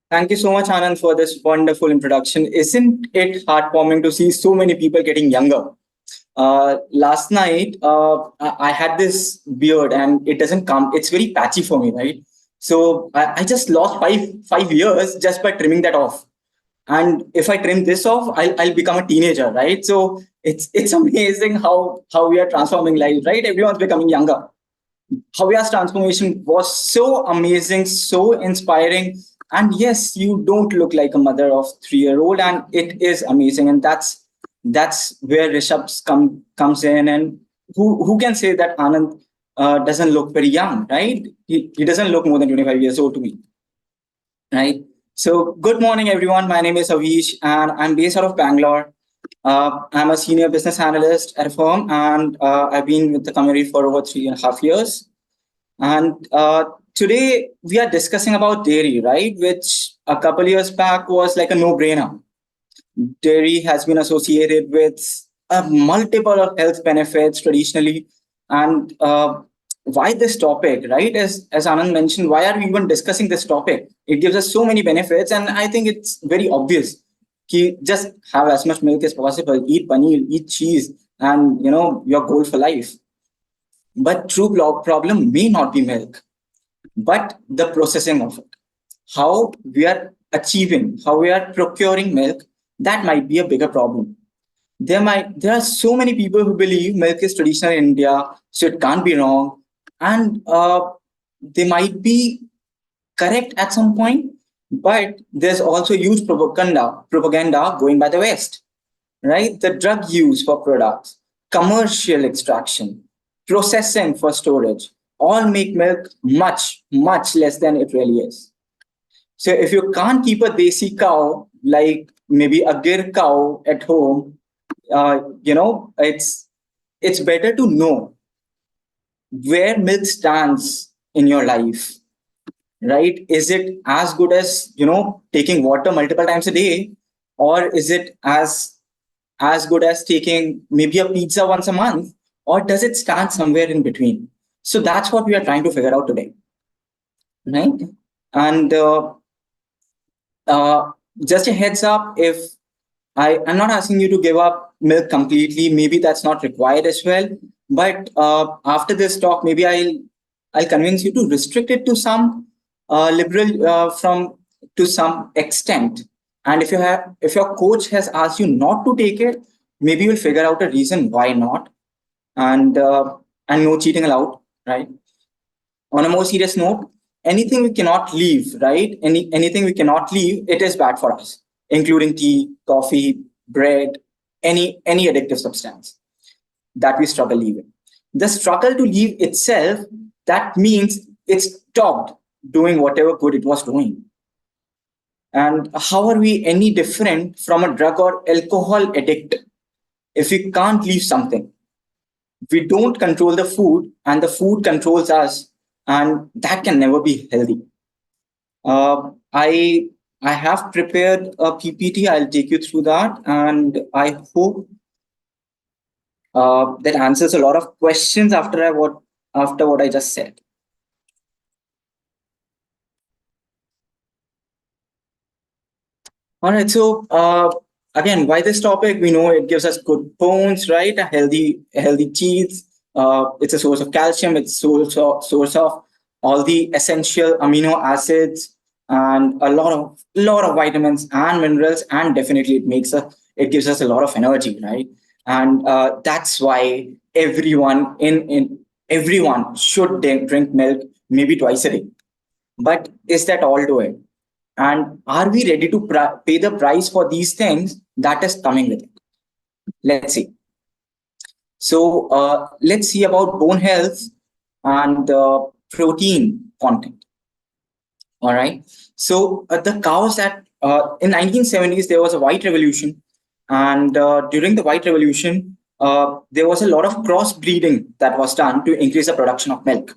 Thank you so much, Anand, for this wonderful introduction. Isn't it heartwarming to see so many people getting younger? Last night, I had this beard, and it doesn't come. It's very patchy for me, right? So I just lost five years just by trimming that off. And if I trim this off, I'll become a teenager, right? So it's amazing how we are transforming lives, right? Everyone's becoming younger. Javia's transformation was so amazing, so inspiring. And yes, you don't look like a mother of 3 year old, and it is amazing. And that's where Rishabh's comes in. And who can say that Anand doesn't look very young, right? He doesn't look more than 25 years old to me, right? So good morning, everyone. My name is Aveesh, and I'm based out of Bangalore. I'm a senior business analyst at a firm, and I've been with the company for over 3.5 years. And today we are discussing about dairy, right? Which a couple years back was like a no-brainer. Dairy has been associated with multiple of health benefits traditionally, and why this topic, right? As Anand mentioned, why are we even discussing this topic? It gives us so many benefits, and I think it's very obvious. Just have as much milk as possible, eat paneer, eat cheese, and your goal for life. But true problem may not be milk, but the processing of it. How we are achieving, how we are procuring milk, that might be a bigger problem. There are so many people who believe milk is traditional in India, so it can't be wrong, and they might be correct at some point. But there's also huge propaganda going by the West, right? The drug use for products, commercial extraction, processing for storage, all make milk much, much less than it really is. So if you can't keep a desi cow, like maybe a gir cow at home, it's better to know where milk stands in your life, right? Is it as good as taking water multiple times a day, or is it as good as taking maybe a pizza once a month, or does it stand somewhere in between? So that's what we are trying to figure out today, right? And uh, just a heads up, if I'm not asking you to give up milk completely, maybe that's not required as well. But after this talk, maybe I'll convince you to restrict it to some liberal from to some extent. And if your coach has asked you not to take it, maybe you'll figure out a reason why not. And no cheating allowed, right? On a more serious note, anything we cannot leave, right? Anything we cannot leave, it is bad for us, including tea, coffee, bread, any addictive substance that we struggle leaving. The struggle to leave itself, that means it stopped doing whatever good it was doing. And how are we any different from a drug or alcohol addict if we can't leave something? We don't control the food, and the food controls us, and that can never be healthy. I have prepared a PPT. I'll take you through that, and I hope that answers a lot of questions after what I just said. All right. So again, why this topic? We know it gives us good bones, right? A healthy cheese. It's a source of calcium. It's source of all the essential amino acids and a lot of vitamins and minerals. And definitely, it gives us a lot of energy, right? And that's why everyone should drink milk maybe twice a day. But is that all to it? And are we ready to pay the price for these things that is coming with it? Let's see. So let's see about bone health and protein content. All right. So the cows that in 1970s there was a white revolution, and during the white revolution there was a lot of crossbreeding that was done to increase the production of milk.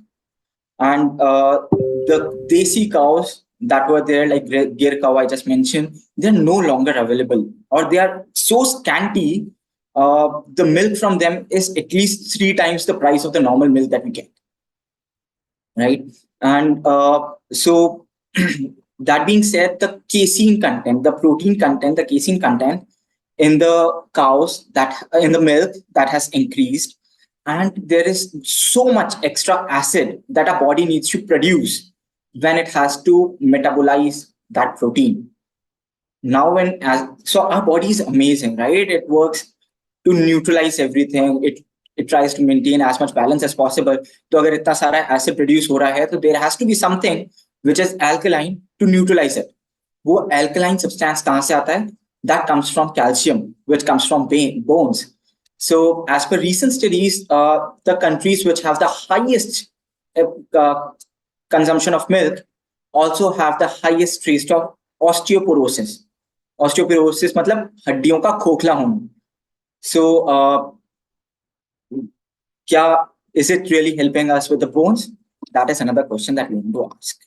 And the desi cows that were there, like Gir cow I just mentioned, they're no longer available, or they are so scanty. The milk from them is at least three times the price of the normal milk that we get, right? And so That being said, the casein content, the protein content, the casein content in the cows that in the milk that has increased, and there is so much extra acid that our body needs to produce when it has to metabolize that protein. Now when as so our body is amazing, right? It works to neutralize everything. It tries to maintain as much balance as possible. तो अगर इतना सारा acid produce हो रहा है, तो there has to be something which is alkaline to neutralize it. वो alkaline substance कहाँ से आता है? That comes from calcium, which comes from bones. So as per recent studies, the countries which have the highest uh, consumption of milk also have the highest rate of osteoporosis. Osteoporosis मतलब हड्डियों का खोखला होना. So क्या is it really helping us with the bones? That is another question that we want to ask.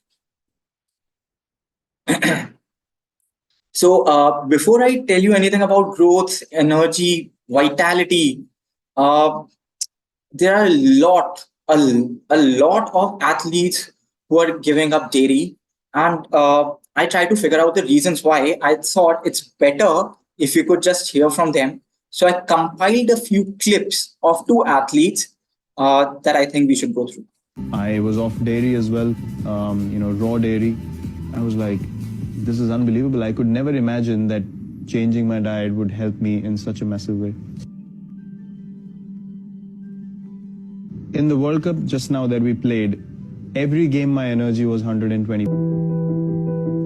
So before I tell you anything about growth, energy, vitality, uh, there are a lot of athletes who are giving up dairy, and I try to figure out the reasons why. I thought it's better if you could just hear from them. So I compiled a few clips of two athletes that I think we should go through. I was off dairy as well, raw dairy. I was like, this is unbelievable. I could never imagine that changing my diet would help me in such a massive way. In the World Cup just now that we played, every game my energy was 120.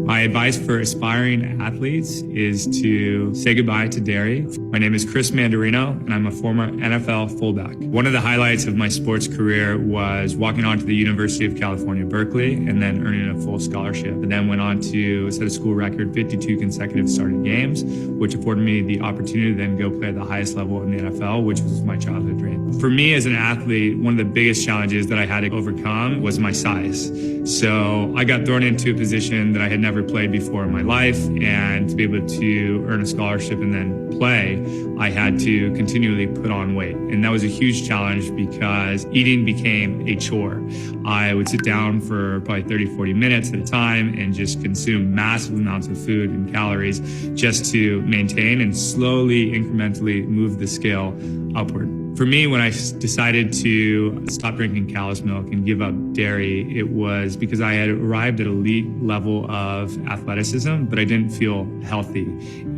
My advice for aspiring athletes is to say goodbye to dairy. My name is Chris Mandarino, and I'm a former NFL fullback. One of the highlights of my sports career was walking on to the University of California, Berkeley, and then earning a full scholarship. And then went on to set a school record 52 consecutive starting games, which afforded me the opportunity to then go play at the highest level in the NFL, which was my childhood dream. For me as an athlete, one of the biggest challenges that I had to overcome was my size. So I got thrown into a position that I had never played before in my life, and to be able to earn a scholarship and then play, I had to continually put on weight. And that was a huge challenge because eating became a chore. I would sit down for probably 30, 40 minutes at a time and just consume massive amounts of food and calories just to maintain and slowly, incrementally move the scale upward. For me, when I decided to stop drinking cow's milk and give up dairy, it was because I had arrived at an elite level of athleticism, but I didn't feel healthy.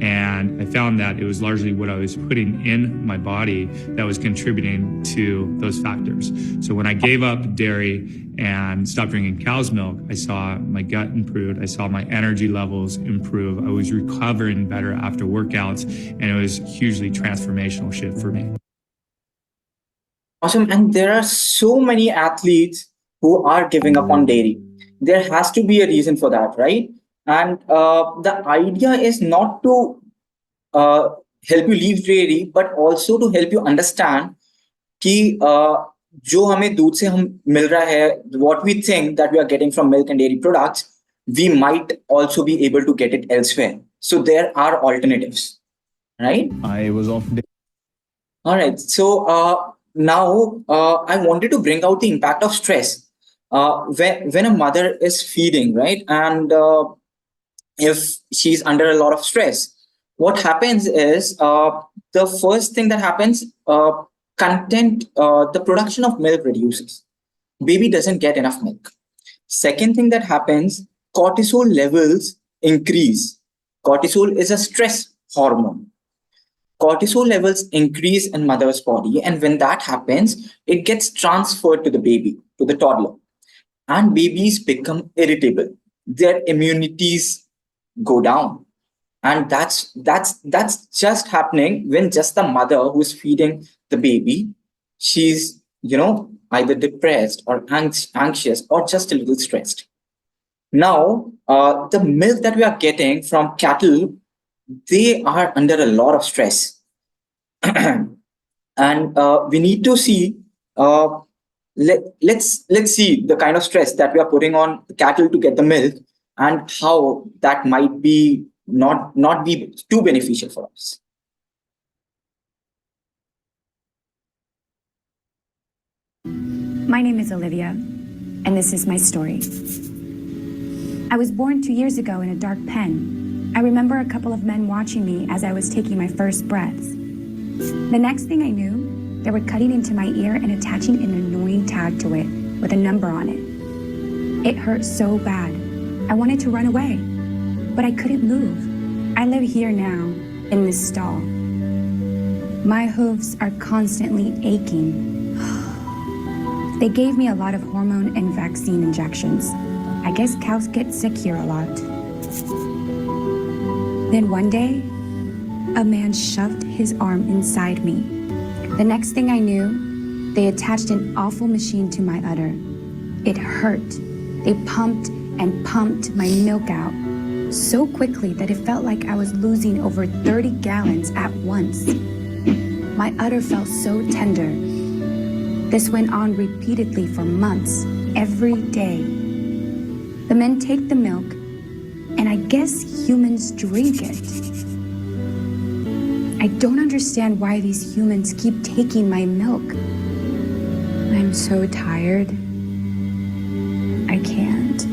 And I found that it was largely what I was putting in my body that was contributing to those factors. So when I gave up dairy and stopped drinking cow's milk, I saw my gut improved. I saw my energy levels improve. I was recovering better after workouts, and it was a hugely transformational shift for me. Awesome. And there are so many athletes who are giving up on dairy. There has to be a reason for that, right? And the idea is not to help you leave dairy, but also to help you understand कि जो हमें दूध से हम मिल रहा है, what we think that we are getting from milk and dairy products, we might also be able to get it elsewhere. So there are alternatives, right? I was off dairy. All right. So now I wanted to bring out the impact of stress. When a mother is feeding, right, and if she's under a lot of stress, what happens is the first thing that happens, the production of milk reduces. Baby doesn't get enough milk. Second thing that happens, cortisol levels increase. Cortisol is a stress hormone. Cortisol levels increase in mother's body, and when that happens, it gets transferred to the baby, to the toddler, and babies become irritable. Their immunities go down, and that's just happening when just the mother who's feeding the baby, she's either depressed or anxious or just a little stressed. Now, the milk that we are getting from cattle, they are under a lot of stress. And we need to see, let's see the kind of stress that we are putting on cattle to get the milk, and how that might be not be too beneficial for us. My name is Olivia, and this is my story. I was born 2 years ago in a dark pen. I remember a couple of men watching me as I was taking my first breaths. The next thing I knew, they were cutting into my ear and attaching an annoying tag to it with a number on it. It hurt so bad. I wanted to run away, but I couldn't move. I live here now, in this stall. My hooves are constantly aching. They gave me a lot of hormone and vaccine injections. I guess cows get sick here a lot. Then one day, a man shoved his arm inside me. The next thing I knew, they attached an awful machine to my udder. It hurt. They pumped and pumped my milk out so quickly that it felt like I was losing over 30 gallons at once. My udder felt so tender. This went on repeatedly for months, every day. The men take the milk, and I guess humans drink it. I don't understand why these humans keep taking my milk. I'm so tired. I can't.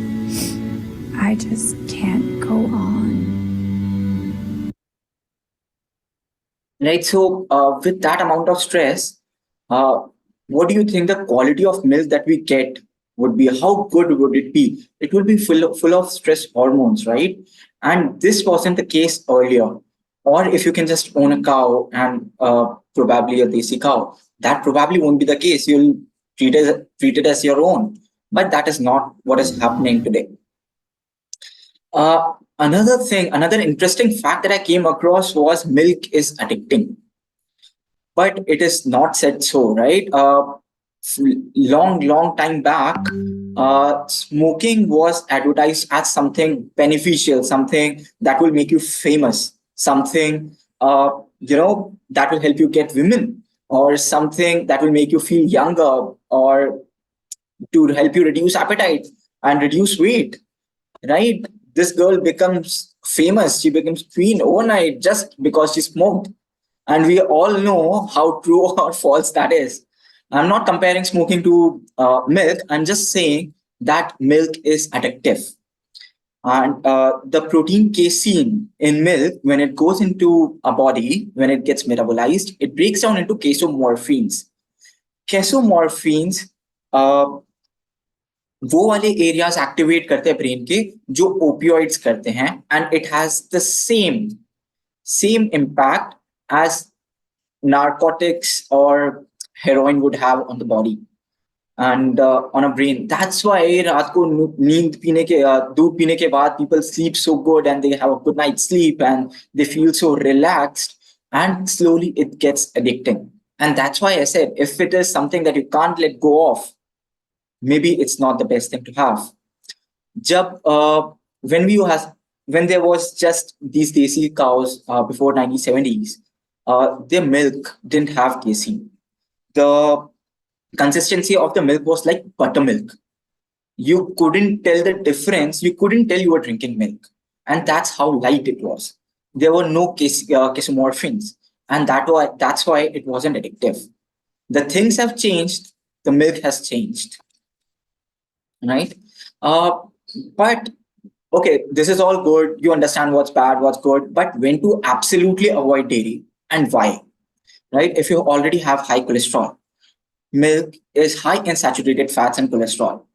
I just can't go on. Right. So, with that amount of stress, what do you think the quality of milk that we get would be? How good would it be? It will be full of stress hormones, right? And this wasn't the case earlier. Or if you can just own a cow and probably a desi cow, that probably won't be the case. You'll treat it as your own. But that is not what is happening today. Another interesting fact that I came across was milk is addicting, but it is not said so, right? Long time back, smoking was advertised as something beneficial, something that will make you famous, something that will help you get women, or something that will make you feel younger, or to help you reduce appetite and reduce weight, right? This girl becomes famous, she becomes queen overnight just because she smoked. And we all know how true or false that is. I'm not comparing smoking to milk, I'm just saying that milk is addictive. And the protein casein in milk, when it goes into a body, when it gets metabolized, it breaks down into casomorphins. Casomorphins वो वाले areas activate करते हैं brain के जो opioids करते हैं, and it has the same impact as narcotics or heroin would have on the body and on a brain. That's why रात को नींद पीने के दूध पीने के बाद people sleep so good and they have a good night's sleep and they feel so relaxed, and slowly it gets addicting. And that's why I said, if it is something that you can't let go of, maybe it's not the best thing to have. When there was just these desi cows before 1970s, their milk didn't have casein. The consistency of the milk was like buttermilk. You couldn't tell the difference. You couldn't tell you were drinking milk. And that's how light it was. There were no casomorphins. And that's why it wasn't addictive. The things have changed. The milk has changed. Right? But okay, this is all good. You understand what's bad, what's good. But when to absolutely avoid dairy and why? Right? If you already have high cholesterol, milk is high in saturated fats and cholesterol.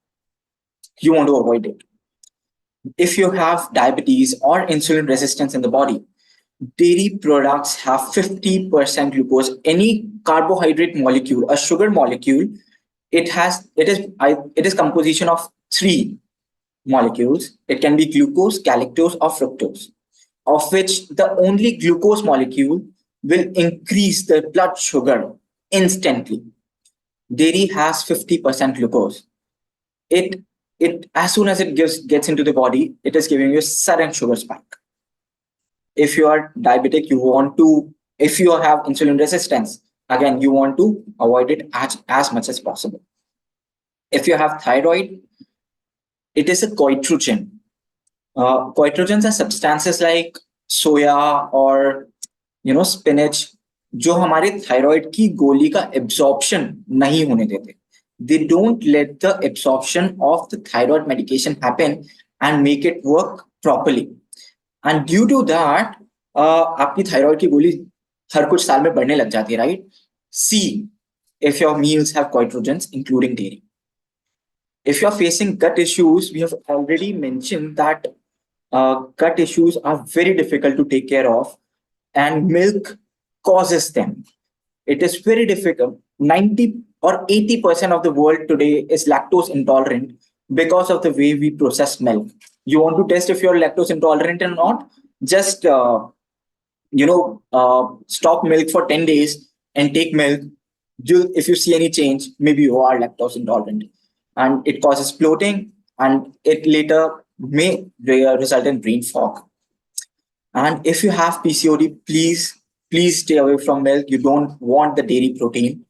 You want to avoid it. If you have diabetes or insulin resistance in the body, dairy products have 50% glucose. Any carbohydrate molecule, a sugar molecule, it is composition of 3 molecules. It can be glucose, galactose, or fructose, of which the only glucose molecule will increase the blood sugar instantly. Dairy has 50% glucose. It as soon as it gets into the body, it is giving you a sudden sugar spike. If you are diabetic, if you have insulin resistance, again, you want to avoid it as much as possible. If you have thyroid, it is a goitrogen. Goitrogens are substances like soya or spinach, जो हमारे thyroid की गोली का absorption नहीं होने देते. They don't let the absorption of the thyroid medication happen and make it work properly. And due to that, आपकी thyroid की गोली हर कुछ साल में बढ़ने लग जाती है, right? C, if your meals have goitrogens, including dairy. If you're facing gut issues, we have already mentioned that gut issues are very difficult to take care of, and milk causes them. It is very difficult. 90 or 80% of the world today is lactose intolerant because of the way we process milk. You want to test if you're lactose intolerant or not? Just stop milk for 10 days and take milk. If you see any change, maybe you are lactose intolerant, and it causes bloating, and it later may result in brain fog. And if you have PCOD, please stay away from milk. You don't want the dairy protein,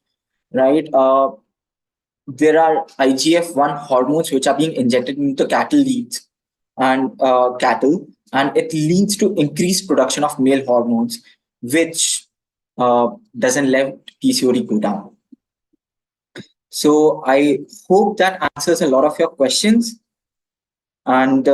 right? There are IGF-1 hormones which are being injected into cattle leads and cattle, and it leads to increased production of male hormones, which doesn't let PCOD go down. So I hope that answers a lot of your questions, and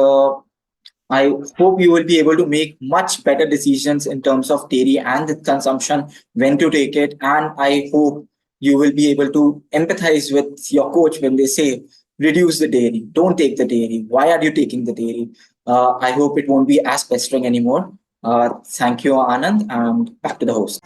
I hope you will be able to make much better decisions in terms of dairy and its consumption, when to take it. And I hope you will be able to empathize with your coach when they say, reduce the dairy, don't take the dairy. Why are you taking the dairy? I hope it won't be as pestering anymore. Thank you, Anand, and back to the host.